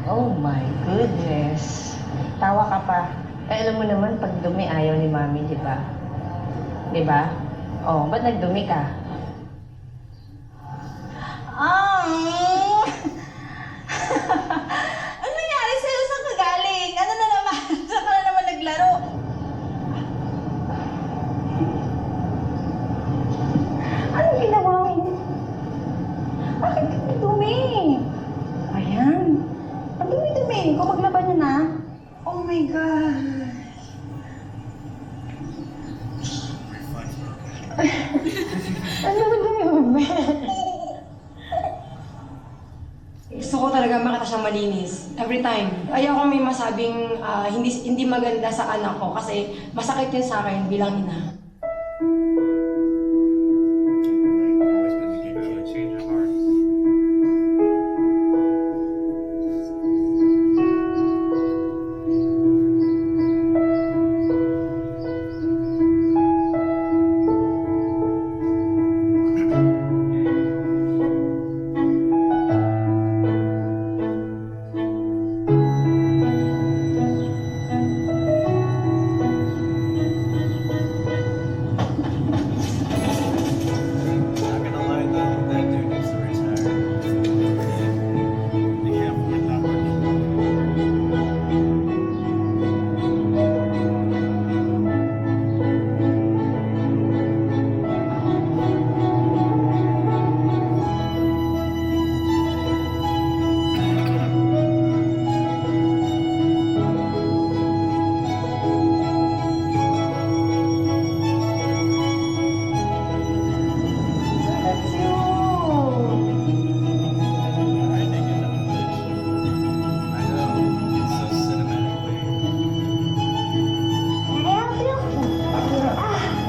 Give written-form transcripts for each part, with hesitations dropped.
Oh my goodness. Tawa ka pa. Eh, alam mo naman, pag dumi, ayaw ni Mami, di ba? Di ba? Oh, ba't nagdumi ka? Ano nangyari sa'yo? Saan ka galing? Ano na naman? Saan ka na naman naglaro? Anong ginawa mo? Bakit ka dumi? Ayan. Ang dumi-dumi. Kung maglaban niya na. Oh my God. Ang dumi-dumi. Gusto ko talaga makita siyang malinis. Every time. Ayaw ko may masabing hindi maganda sa anak ko kasi masakit yun sa akin bilang ina. Always been the kid to change her heart. Not gonna lie though, that dude needs to retire. They can't afford that much. That's you. I think enough of this. I know, it's so cinematically. I help you? I don't know why I had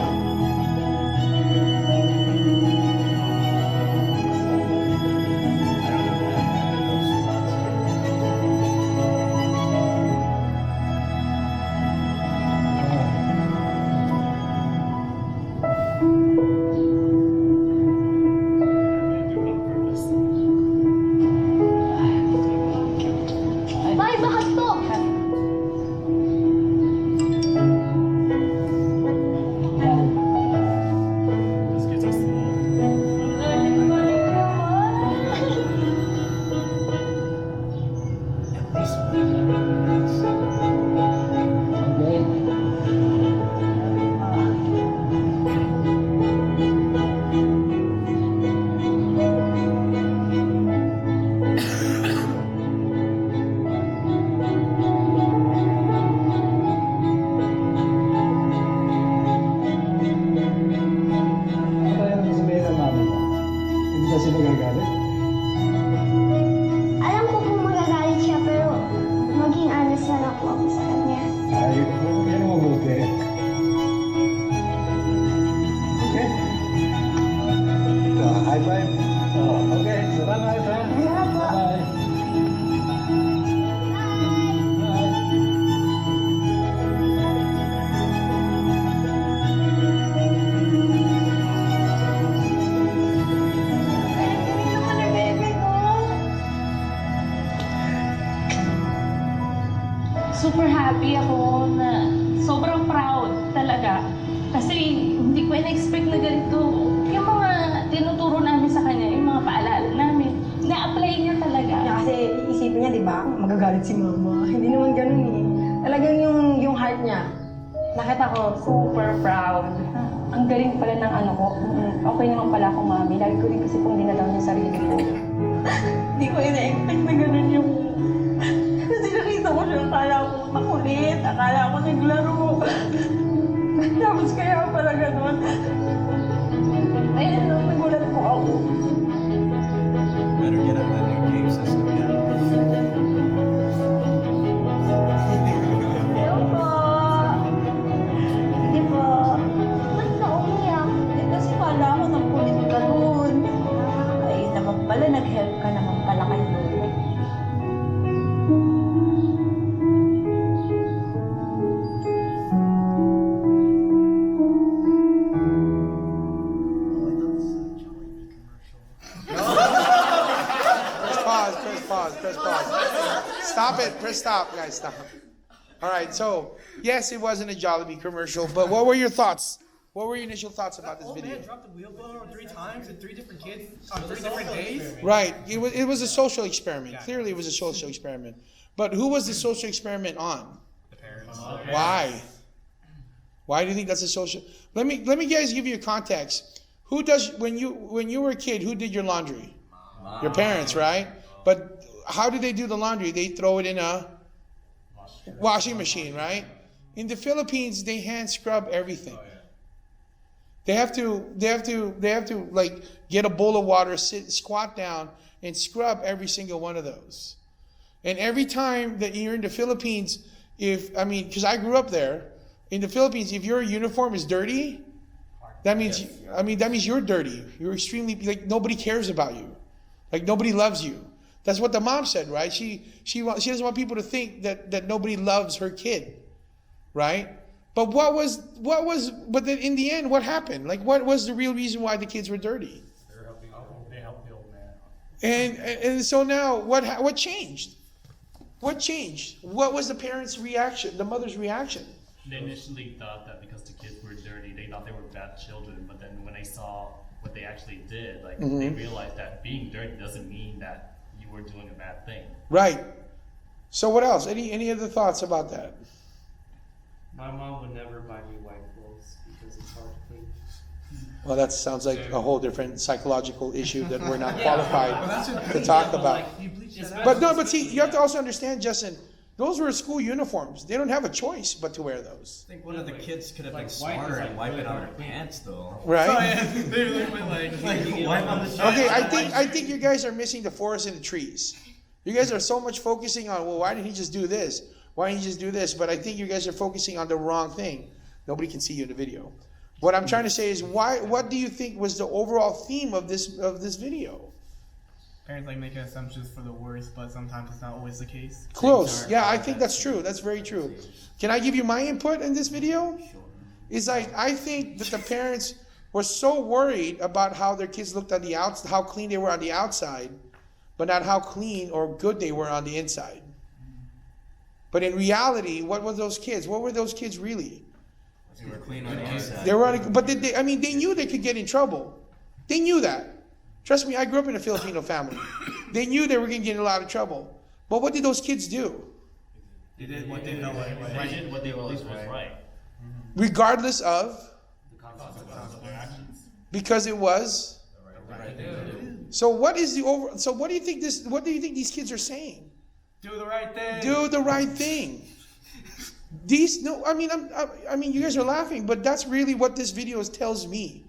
those spots. I may do it on purpose. Bye, bakit to? This gets us the ball. At least Ano yung sabihin ng mami mo? Hindi kasi nagagalit? Alam ko kung magagalit siya, pero maging honest na lang po ako sa kanya. Ay, yan ang mabuti. Okay. High five. Oh, okay. Salamat, ha? Salamat po. Bye. Bye. Ay, naman ang bebe ko. Super happy ako na sobrang proud talaga. Kasi hindi ko in-expect na ganito. Yung mga tinuturo namin sa kanya, yung mga paalala namin, na-apply niya talaga. Kasi iisipin niya, di ba, magagalit si mama. Hindi naman ganun eh. Talagang yung heart niya. Nakita ko, super proud. Ang galing pala ng ano ko. Okay naman pala ako, mami. Lagi ko rin kasi kung dinalaw niya sarili ko. Hindi ko ina-expect na ganun yung... Kasi nakita ko siya, akala ko makulit, akala ko naglaro. Tapos kaya pala ganun. Ayun, nagulat po ako. better get out that new game system, yeah. Hello po. Hindi po. Ba't ka umiyak? Eh, kasi kala ko nakulit ka nun. Ay, naman pala. pala, nag-help ka naman pala kay Lolo. Press pause. Stop it. Press stop, guys. Stop. All right. So, yes, it wasn't a Jollibee commercial, but what were your thoughts? What were your initial thoughts about this video? Man dropped the wheelbarrow 3 times and 3 different kids on 3 different days. Right. It was a social experiment. Clearly, it was a social experiment. But who was the social experiment on? The parents. Why? Why do you think that's a social? Let me guys give you a context. Who does when you were a kid? Who did your laundry? Your parents, right? But how do they do the laundry? They throw it in a washing machine, right? In the Philippines, they hand scrub everything. They have to like get a bowl of water, squat down, and scrub every single one of those. And every time that you're in the Philippines, because I grew up there, in the Philippines, if your uniform is dirty, that means you're dirty. You're extremely, like, nobody cares about you. Like, nobody loves you. That's what the mom said, right? She doesn't want people to think that nobody loves her kid, right? But but then in the end, what happened? Like, what was the real reason why the kids were dirty? They helped the old man. And so now, what changed? What changed? What was the parents' reaction, the mother's reaction? They initially thought that because the kids were dirty, they thought they were bad children. But then when they saw what they actually did, like they realized that being dirty doesn't mean that you were doing a bad thing. Right. So what else? Any other thoughts about that? My mom would never buy me white clothes because it's hard to clean. Well, that sounds like a whole different psychological issue that we're not qualified to talk about. But see, you have to also understand, Justin, those were school uniforms. They don't have a choice but to wear those. I think one of the kids could have been smarter and wipe it on their pants, though. Right? They went like wipe on the shirt. Okay, I think you guys are missing the forest and the trees. You guys are so much focusing on, well, why didn't he just do this? Why didn't he just do this? But I think you guys are focusing on the wrong thing. Nobody can see you in the video. What I'm trying to say is, what do you think was the overall theme of this video? Parents like making assumptions for the worst, but sometimes it's not always the case. Close. Yeah, I think that's true. That's very true. Can I give you my input in this video? It's like, I think that the parents were so worried about how their kids looked on the outside, how clean they were on the outside, but not how clean or good they were on the inside. But in reality, what were those kids? What were those kids really? They were clean on the inside. They were, but they knew they could get in trouble. They knew that. Trust me, I grew up in a Filipino family. They knew they were going to get in a lot of trouble. But what did those kids do? They did what they felt like. They did what they realized was right. Regardless of, Consequences of their actions. because it was. Right there. So what is the over? So what do you think What do you think these kids are saying? Do the right thing. Do the right thing. I mean, you guys are laughing, but that's really what this video tells me.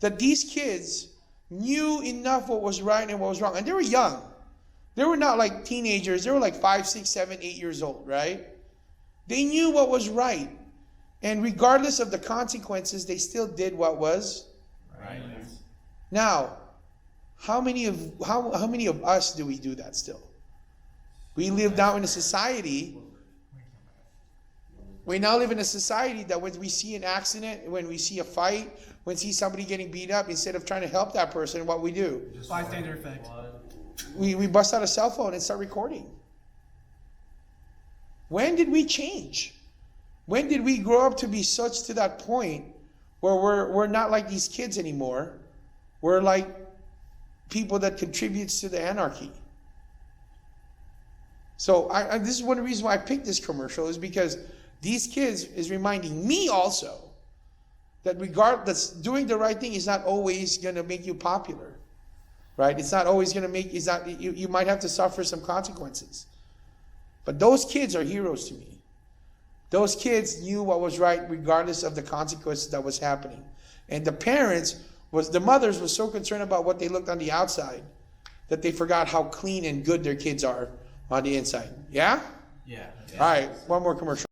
That these kids knew enough what was right and what was wrong. And they were young. They were not like teenagers. They were like 5, 6, 7, 8 years old, right? They knew what was right. And regardless of the consequences, they still did what was Right. Now, how many of us do we do that still? We live now in a society. We now live in a society that when we see an accident, when we see a fight, when we see somebody getting beat up, instead of trying to help that person, what we do? Bystander effect. We bust out a cell phone and start recording. When did we change? When did we grow up to be such to that point where we're not like these kids anymore? We're like people that contributes to the anarchy. So this is one of the reasons why I picked this commercial, is because these kids is reminding me also that regardless, doing the right thing is not always going to make you popular, right? It's not always going to make, you might have to suffer some consequences. But those kids are heroes to me. Those kids knew what was right regardless of the consequences that was happening. And the mothers were so concerned about what they looked on the outside that they forgot how clean and good their kids are on the inside. Yeah? Yeah. All right, one more commercial.